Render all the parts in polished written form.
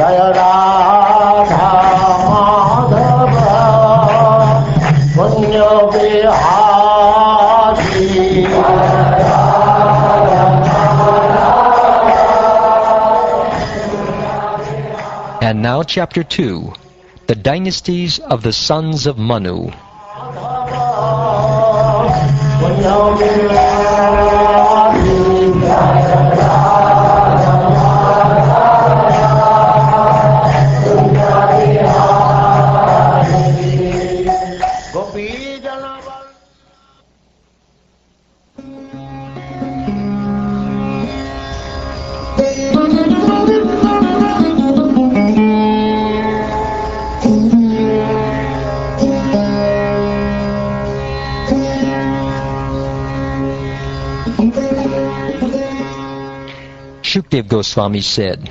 Jaya Radha Madhava Punya Vihari. And now chapter 2, the Dynasties of the Sons of Manu. Shukdev Goswami said,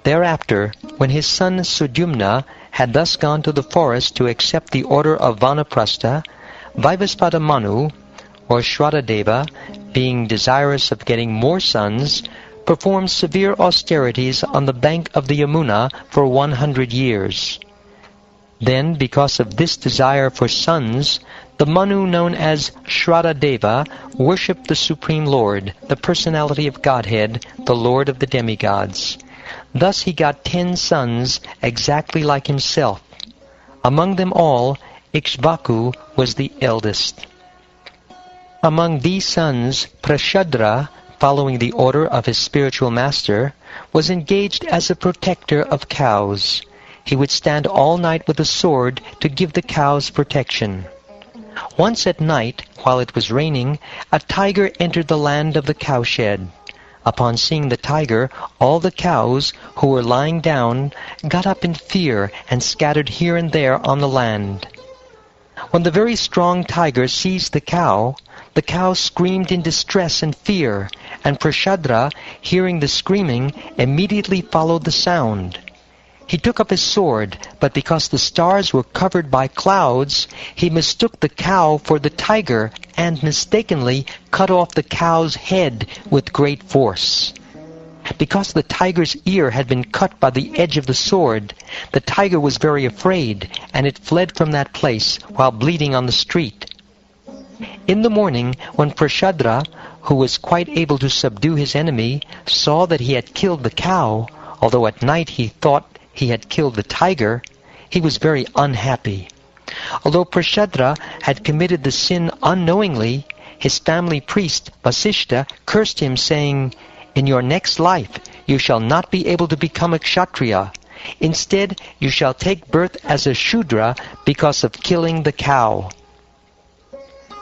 Thereafter, when his son Sudyumna had thus gone to the forest to accept the order of Vanaprastha, Vaivaspada Manu, or Shradadeva, being desirous of getting more sons, performed severe austerities on the bank of the Yamuna for 100 years. Then, because of this desire for sons, the Manu known as Shradadeva worshipped the Supreme Lord, the personality of Godhead, the Lord of the demigods. Thus he got 10 sons exactly like himself. Among them all, Ikshvaku was the eldest. Among these sons, Prashadra, following the order of his spiritual master, was engaged as a protector of cows. He would stand all night with a sword to give the cows protection. Once at night, while it was raining, a tiger entered the land of the cowshed. Upon seeing the tiger, all the cows, who were lying down, got up in fear and scattered here and there on the land. When the very strong tiger seized the cow screamed in distress and fear, and Prashadra, hearing the screaming, immediately followed the sound. He took up his sword, but because the stars were covered by clouds, he mistook the cow for the tiger and mistakenly cut off the cow's head with great force. Because the tiger's ear had been cut by the edge of the sword, the tiger was very afraid, and it fled from that place while bleeding on the street. In the morning, when Prashadra, who was quite able to subdue his enemy, saw that he had killed the cow, although at night he thought he had killed the tiger, he was very unhappy. Although Prashadra had committed the sin unknowingly, his family priest, Vasishta, cursed him, saying, "In your next life you shall not be able to become a Kshatriya. Instead, you shall take birth as a Shudra because of killing the cow."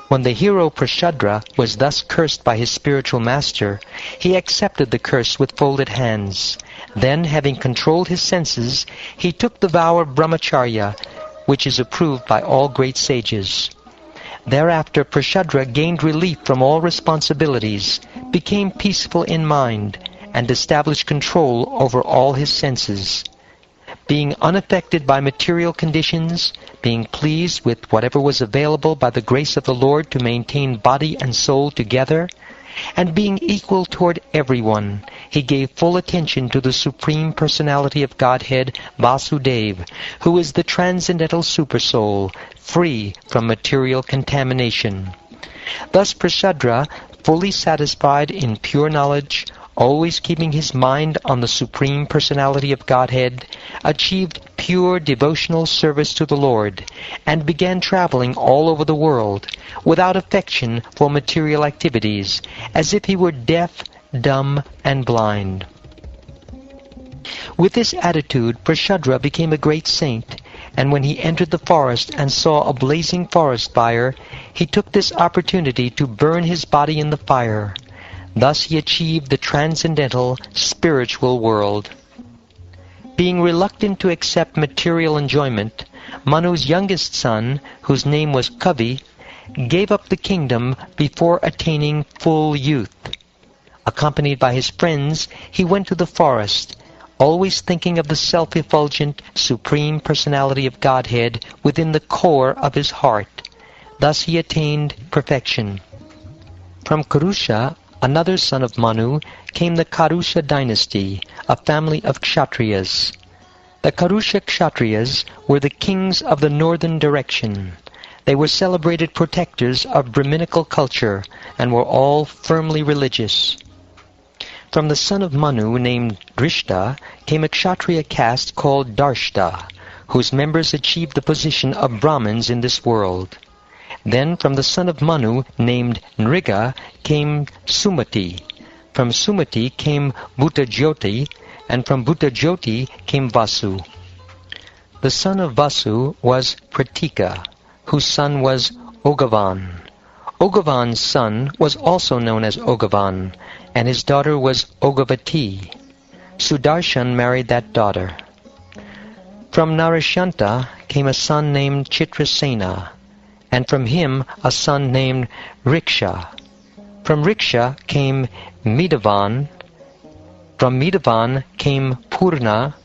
When the hero Prashadra was thus cursed by his spiritual master, he accepted the curse with folded hands. Then, having controlled his senses, he took the vow of brahmacharya, which is approved by all great sages. Thereafter, Prashadra gained relief from all responsibilities, became peaceful in mind, and established control over all his senses. Being unaffected by material conditions, being pleased with whatever was available by the grace of the Lord to maintain body and soul together, and being equal toward everyone, he gave full attention to the Supreme Personality of Godhead, Vasudeva, who is the transcendental Supersoul, free from material contamination. Thus Prashadra, fully satisfied in pure knowledge, always keeping his mind on the Supreme Personality of Godhead, achieved pure devotional service to the Lord, and began traveling all over the world, without affection for material activities, as if he were deaf, dumb, and blind. With this attitude, Prashadra became a great saint, and when he entered the forest and saw a blazing forest fire, he took this opportunity to burn his body in the fire. Thus he achieved the transcendental, spiritual world. Being reluctant to accept material enjoyment, Manu's youngest son, whose name was Kavi, gave up the kingdom before attaining full youth. Accompanied by his friends, he went to the forest, always thinking of the self-effulgent, Supreme Personality of Godhead within the core of his heart. Thus he attained perfection. From Kurusha, another son of Manu, came the Karusha dynasty, a family of Kshatriyas. The Karusha Kshatriyas were the kings of the northern direction. They were celebrated protectors of Brahminical culture and were all firmly religious. From the son of Manu, named Drishta, came a Kshatriya caste called Darshta, whose members achieved the position of Brahmins in this world. Then from the son of Manu, named Nriga, came Sumati. From Sumati came Bhuttajyoti, and from Bhuttajyoti came Vasu. The son of Vasu was Pratika, whose son was Ogavan. Ogavan's son was also known as Ogavan, and his daughter was Ogavati. Sudarshan married that daughter. From Narashanta came a son named Chitrasena, and from him a son named Riksha. From Riksha came Midavan. From Midavan came Purna,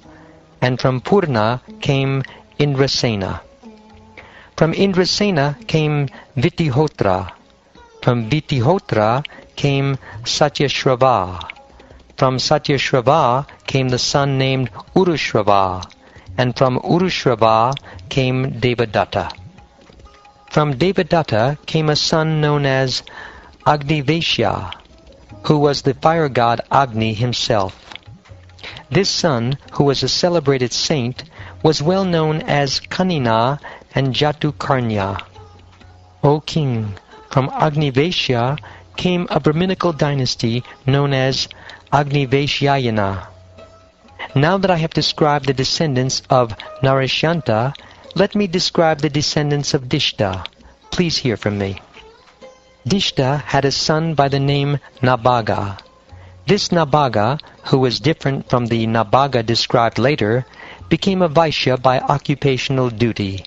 and from Purna came Indrasena. From Indrasena came Vitihotra. From Vitihotra came Satyashrava. From Satyashrava came the son named Urushrava, and from Urushrava came Devadatta. From Devadatta came a son known as Agniveshya, who was the fire god Agni himself. This son, who was a celebrated saint, was well known as Kanina and Jatukarnya. O king, from Agniveshya came a Brahminical dynasty known as Agniveshyayana. Now that I have described the descendants of Narashanta, let me describe the descendants of Dishta. Please hear from me. Dishta had a son by the name Nabhaga. This Nabhaga, who was different from the Nabhaga described later, became a Vaishya by occupational duty.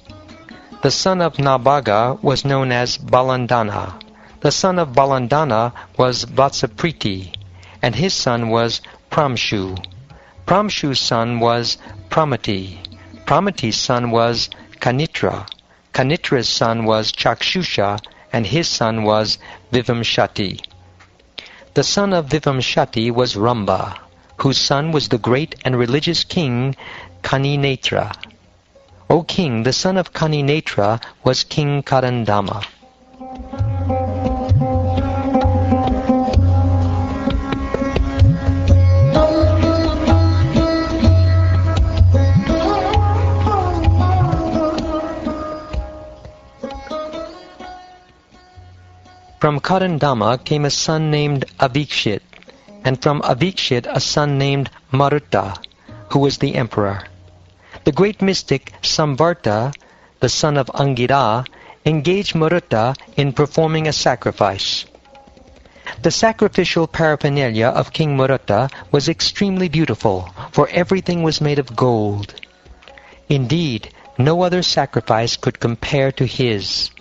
The son of Nabhaga was known as Balandana. The son of Balandana was Vatsapriti, and his son was Pramshu. Pramshu's son was Pramati. Pramati's son was Kanitra. Kanitra's son was Chakshusha, and his son was Vivamshati. The son of Vivamshati was Ramba, whose son was the great and religious king Kaninetra. O king, the son of Kaninetra was King Karandama. From Karandama came a son named Avikshit, and from Avikshit a son named Marutta, who was the emperor. The great mystic Samvarta, the son of Angira, engaged Marutta in performing a sacrifice. The sacrificial paraphernalia of King Marutta was extremely beautiful, for everything was made of gold. Indeed, no other sacrifice could compare to his.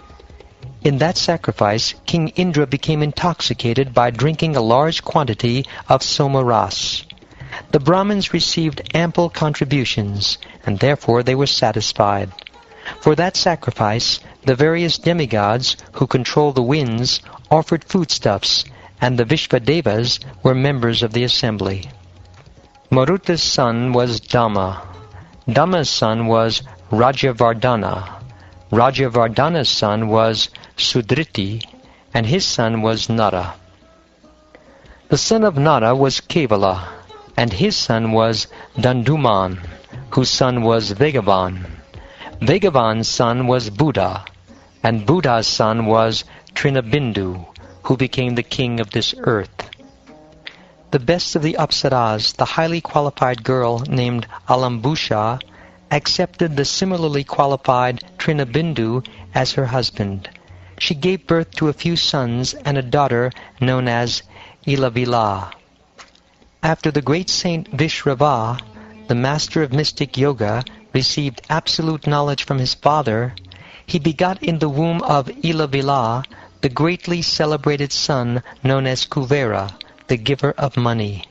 In that sacrifice, King Indra became intoxicated by drinking a large quantity of somaras. The Brahmins received ample contributions, and therefore they were satisfied. For that sacrifice, the various demigods who control the winds offered foodstuffs, and the Vishvadevas were members of the assembly. Marutta's son was Dhamma. Dhamma's son was Rajavardhana. Rajavardhana's son was Sudriti, and his son was Nara. The son of Nara was Kevala, and his son was Danduman, whose son was Vegavan. Vegavan's son was Buddha, and Buddha's son was Trinabindu, who became the king of this earth. The best of the Apsaras, the highly qualified girl named Alambusha, accepted the similarly qualified Trinabindu as her husband. She gave birth to a few sons and a daughter known as Ilavila. After the great saint Vishrava, the master of mystic yoga, received absolute knowledge from his father, he begot in the womb of Ilavila the greatly celebrated son known as Kuvera, the giver of money.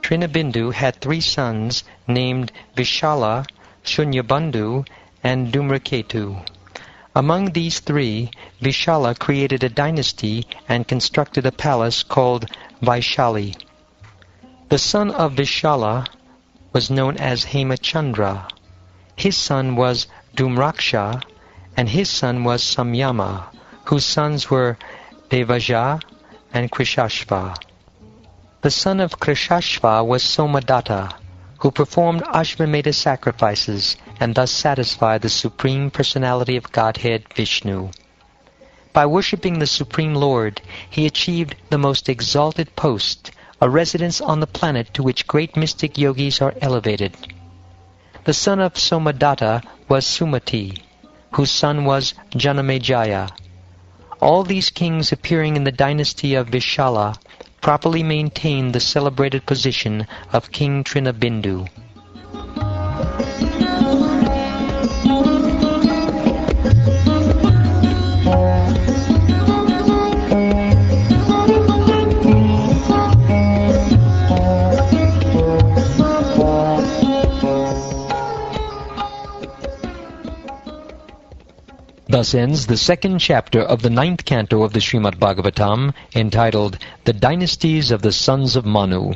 Trinabindu had 3 sons named Vishala, Shunyabandhu, and Dhumraketu. Among these three, Vishala created a dynasty and constructed a palace called Vaishali. The son of Vishala was known as Hemachandra. His son was Dhumraksha, and his son was Samyama, whose sons were Devaja and Krishashva. The son of Krishashva was Somadatta, who performed Ashvamedha sacrifices and thus satisfied the Supreme Personality of Godhead Vishnu. By worshipping the Supreme Lord, he achieved the most exalted post, a residence on the planet to which great mystic yogis are elevated. The son of Somadatta was Sumati, whose son was Janamejaya. All these kings appearing in the dynasty of Vishala properly maintained the celebrated position of King Trinabindu. Thus ends the second chapter of the 9th canto of the Srimad Bhagavatam, entitled The Dynasties of the Sons of Manu.